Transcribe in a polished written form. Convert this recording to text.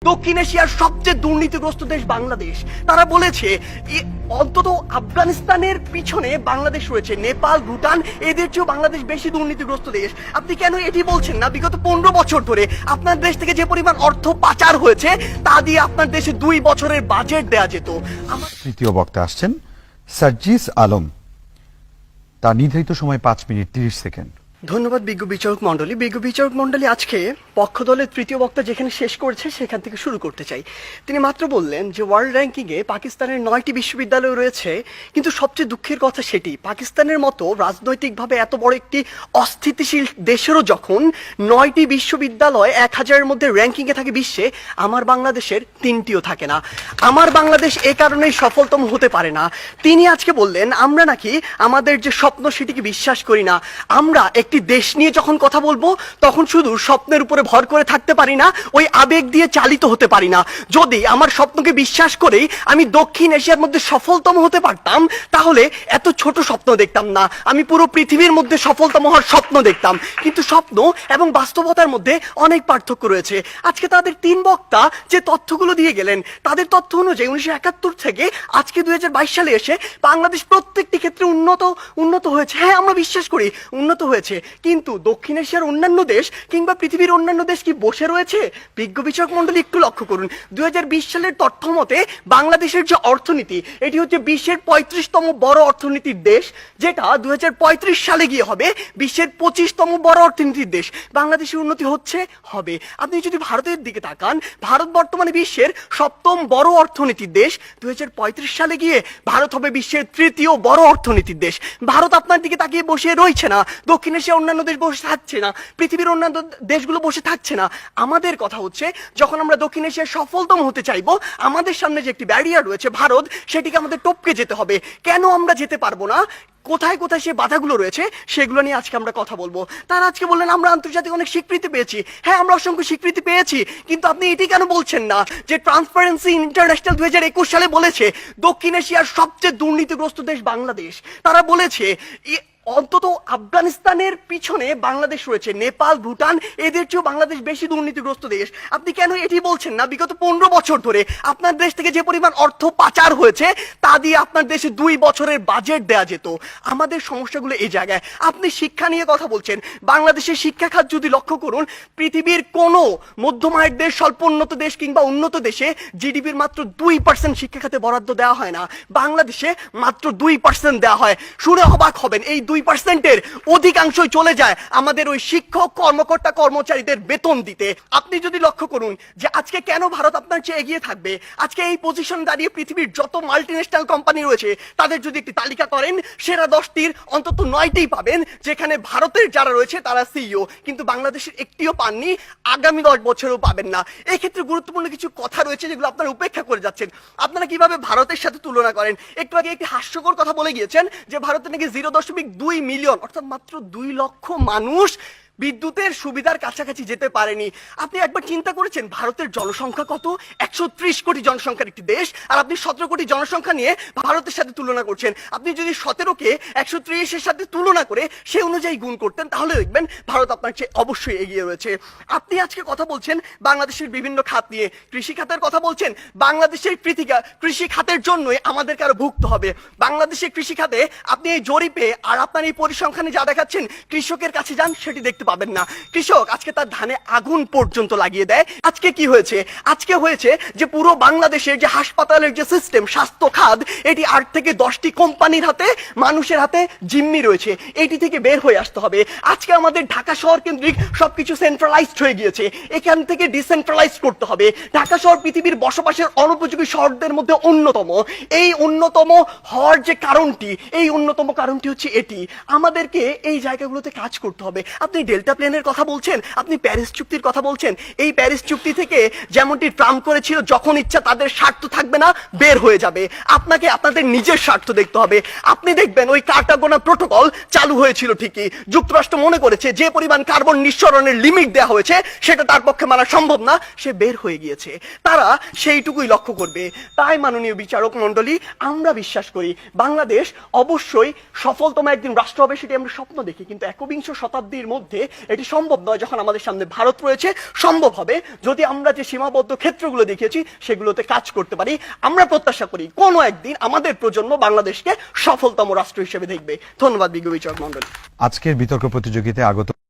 দক্ষিণ এশিয়ার সবচেয়ে দুর্নীতিগ্রস্ত দেশ বাংলাদেশ। তারা বলেছে অন্তত আফগানিস্তানের পিছনে বাংলাদেশ রয়েছে, নেপাল, ভুটান এদের চেয়েও বাংলাদেশ বেশি দুর্নীতিগ্রস্ত দেশ। আপনি কেন এটি বলছেন না? বিগত 15 বছর ধরে আপনার দেশ থেকে যে পরিমাণ অর্থ পাচার হয়েছে তা দিয়ে আপনার দেশে 2 বছরের বাজেট দেয়া যেত। তৃতীয় বক্তা আসছেন সার্জিস আলম, তার নির্ধারিত সময় 5 মিনিট 30 সেকেন্ড। ধন্যবাদ বিজ্ঞ বিচারক মন্ডলী। বিজ্ঞ বিচারক মন্ডলী, আজকে পক্ষ দলের তৃতীয় বক্তা যেখানে শেষ করেছে সেখান থেকে শুরু করতে চাই। তিনি মাত্র বললেন যে ওয়ার্ল্ড র্যাঙ্কিংয়ে পাকিস্তানের 9টি বিশ্ববিদ্যালয় রয়েছে, কিন্তু সবচেয়ে দুঃখের কথা সেটি পাকিস্তানের মতো রাজনৈতিকভাবে এত বড় একটি অস্থিতিশীল দেশেরও যখন 9টি বিশ্ববিদ্যালয় 1000-এর মধ্যে র্যাঙ্কিংয়ে থাকে বিশ্বে, আমার বাংলাদেশের 3টিও থাকে না। আমার বাংলাদেশ এ কারণেই সফলতম হতে পারে না। তিনি আজকে বললেন আমরা নাকি আমাদের যে স্বপ্ন সেটিকে বিশ্বাস করি না। আমরা একটি দেশ নিয়ে যখন কথা বলবো তখন শুধু স্বপ্নের উপরে ভর করে থাকতে পারি না, ওই আবেগ দিয়ে চালিত হতে পারি না। যদি আমার স্বপ্নকে বিশ্বাস করেই আমি দক্ষিণ এশিয়ার মধ্যে সফলতম হতে পারতাম তাহলে এত ছোট স্বপ্ন দেখতাম না, আমি পুরো পৃথিবীর মধ্যে সফলতম হওয়ার স্বপ্ন দেখতাম। কিন্তু স্বপ্ন এবং বাস্তবতার মধ্যে অনেক পার্থক্য রয়েছে। আজকে তাদের 3 বক্তা যে তথ্যগুলো দিয়ে গেলেন, তাদের তথ্য অনুযায়ী 1971 থেকে আজকে 2022 সালে এসে বাংলাদেশ প্রত্যেকটি ক্ষেত্রে উন্নত হয়েছে। হ্যাঁ, আমরা বিশ্বাস করি উন্নত হয়েছে, কিন্তু দক্ষিণ এশিয়ার অন্যান্য দেশ কিংবা পৃথিবীর অন্যান্য দেশ কি বসে রয়েছে? বিজ্ঞ বিচারক মন্ডলী একটু লক্ষ্য করুন, 2020 সালের তথ্য মতে বাংলাদেশের যে অর্থনীতি এটি হচ্ছে বিশ্বের 35তম বড় অর্থনীতির দেশ, যেটা 2035 সালে গিয়ে হবে বিশ্বের 25তম বড় অর্থনীতির দেশ। বাংলাদেশের উন্নতি হচ্ছে, হবে। আপনি যদি ভারতের দিকে তাকান, ভারত বর্তমানে বিশ্বের 7ম বড় অর্থনীতির দেশ, 2035 সালে গিয়ে ভারত হবে বিশ্বের 3য় বড় অর্থনীতির দেশ। ভারত আপনার দিকে তাকিয়ে বসে রয়েছে না, দক্ষিণ এশিয়ার অন্যান্য দেশ বসে থাকছে না, পৃথিবীর অন্যান্য দেশগুলো বসে থাকছে না। আমাদের কথা হচ্ছে যখন আমরা দক্ষিণ এশিয়ার সফলতম হতে চাইবো, আমাদের সামনে যে একটি ব্যারিয়ার রয়েছে ভারত, সেটিকে আমাদের টপকে যেতে হবে। কেন আমরা যেতে পারবো না, কোথায় কোথায় সে বাধাগুলো রয়েছে সেগুলো নিয়ে আজকে আমরা কথা বলবো। তারা আজকে বললেন আমরা আন্তর্জাতিক অনেক স্বীকৃতি পেয়েছি। হ্যাঁ, আমরা অসংখ্য স্বীকৃতি পেয়েছি, কিন্তু আপনি এটি কেন বলছেন না যে ট্রান্সপারেন্সি ইন্টারন্যাশনাল 2021 সালে বলেছে দক্ষিণ এশিয়ার সবচেয়ে দুর্নীতিগ্রস্ত দেশ বাংলাদেশ। তারা বলেছে অন্তত আফগানিস্তানের পিছনে বাংলাদেশ রয়েছে, নেপাল, ভুটান এদের চেয়েও বাংলাদেশ বেশি দুর্নীতিগ্রস্ত দেশ। আপনি কেন এটি বলছেন না? বিগত 15 বছর ধরে আপনার দেশ থেকে যে পরিমাণ অর্থ পাচার হয়েছে তা দিয়ে আপনার দেশে 2 বছরের বাজেট দেয়া যেত। আমাদের সমস্যাগুলো এই জায়গায়। আপনি শিক্ষা নিয়ে কথা বলছেন, বাংলাদেশের শিক্ষা খাত যদি লক্ষ্য করুন, পৃথিবীর কোনো মধ্যম আয়ের দেশ, স্বল্প উন্নত দেশ কিংবা উন্নত দেশে জিডিপির মাত্র 2% শিক্ষা খাতে বরাদ্দ দেওয়া হয় না, বাংলাদেশে মাত্র 2% দেওয়া হয়। শুনে অবাক হবেন, এই 2%-এর অধিকাংশই চলে যায় আমাদের ওই শিক্ষক, কর্মকর্তা, কর্মচারীদের বেতন দিতে। আপনি যদি লক্ষ্য করুন যে আজকে কেন ভারত আপনার চেয়ে এগিয়ে থাকবে, আজকে এই পজিশন দাঁড়িয়ে পৃথিবীর যত মাল্টিন্যাশনাল কোম্পানি রয়েছে তাদের যদি একটি তালিকা করেন, সেরা 10টির অন্তত 9টিই পাবেন যেখানে ভারতের যারা রয়েছে তারা সিইও, কিন্তু বাংলাদেশের একটিও পাননি, আগামী 10 বছরেও পাবেন না। এই ক্ষেত্রে গুরুত্বপূর্ণ কিছু কথা রয়েছে যেগুলো আপনারা উপেক্ষা করে যাচ্ছেন। আপনারা কিভাবে ভারতের সাথে তুলনা করেন? একটু আগে একটি হাস্যকর কথা বলে গিয়েছেন যে ভারতে নাকি 0.2 মিলিয়ন অর্থাৎ মাত্র 2 লক্ষ মানুষ বিদ্যুতের সুবিধার কাছাকাছি যেতে পারেনি। আপনি একবার চিন্তা করেছেন ভারতের জনসংখ্যা কত? 130 কোটি জনসংখ্যার একটি দেশ, আর আপনি 17 কোটি জনসংখ্যা নিয়ে ভারতের সাথে তুলনা করছেন। আপনি যদি 17কে 130-এর সাথে তুলনা করে সে অনুযায়ী গুণ করতেন তাহলে দেখবেন ভারত আপনার চেয়ে অবশ্যই এগিয়ে রয়েছে। আপনি আজকে কথা বলছেন বাংলাদেশের বিভিন্ন খাত নিয়ে, কৃষি খাতের কথা বলছেন। বাংলাদেশের কৃষি খাতের জন্যই আমাদেরকে আরো ভুগতে হবে। বাংলাদেশের কৃষি খাতে আপনি এই জরিপে আর আপনার এই পরিসংখ্যানে যা দেখাচ্ছেন, কৃষকের কাছে যান সেটি দেখতে পাবেন না। কৃষক আজকে তার ধানে আগুন পর্যন্ত লাগিয়ে দেয়। আজকে কি হয়েছে? আজকে হয়েছে যে পুরো বাংলাদেশের যে হাসপাতালের যে সিস্টেম, স্বাস্থ্য খাত, এটি 8 থেকে 10টি কোম্পানির হাতে, মানুষের হাতে জিম্মি রয়েছে। এটি থেকে বের হয়ে আসতে হবে। আজকে আমাদের ঢাকা শহর কেন্দ্রিক সবকিছু সেন্ট্রালাইজড হয়ে গিয়েছে, এখান থেকে ডিসেন্ট্রালাইজড করতে হবে। ঢাকা শহর পৃথিবীর বসবাসের অনুপযোগী শহরদের মধ্যে অন্যতম। এই অন্যতম হওয়ার যে কারণটি, এই অন্যতম কারণটি হচ্ছে এটি। আমাদেরকে এই জায়গাগুলোতে কাজ করতে হবে। আপনি ডেল্টা প্লেনের কথা বলছেন, আপনি প্যারিস চুক্তির কথা বলছেন। এই প্যারিস চুক্তি থেকে যেমনটি ট্রাম্প করেছিল, যখন ইচ্ছা তাদের স্বার্থ থাকবে না, বের হয়ে যাবে। আপনাকে আপনাদের নিজের স্বার্থ দেখতে হবে। আপনি দেখবেন ওই কার্টাগোনা প্রোটোকল চালু হয়েছিল ঠিকই, যুক্তরাষ্ট্র মনে করেছে যে পরিমাণ কার্বন নিঃসরণের লিমিট দেওয়া হয়েছে সেটা তার পক্ষে মানা সম্ভব না, সে বের হয়ে গিয়েছে। তারা সেইটুকুই লক্ষ্য করবে। তাই মাননীয় বিচারক মণ্ডলী, আমরা বিশ্বাস করি বাংলাদেশ অবশ্যই সফলতম একদিন রাষ্ট্র হবে, সেটি আমরা স্বপ্ন দেখি, কিন্তু 21 শতাব্দীর মধ্যে এটি সম্ভব নয় যখন আমাদের সামনে ভারত রয়েছে। সম্ভব হবে যদি আমরা যে সীমাবদ্ধ ক্ষেত্রগুলো দেখিয়েছি সেগুলোতে কাজ করতে পারি। আমরা প্রত্যাশা করি কোনো একদিন আমাদের প্রজন্ম বাংলাদেশকে সফলতম রাষ্ট্র হিসেবে দেখবে। ধন্যবাদ বিজ্ঞ বিচারক মন্ডলী। আজকের বিতর্ক প্রতিযোগিতায় আগত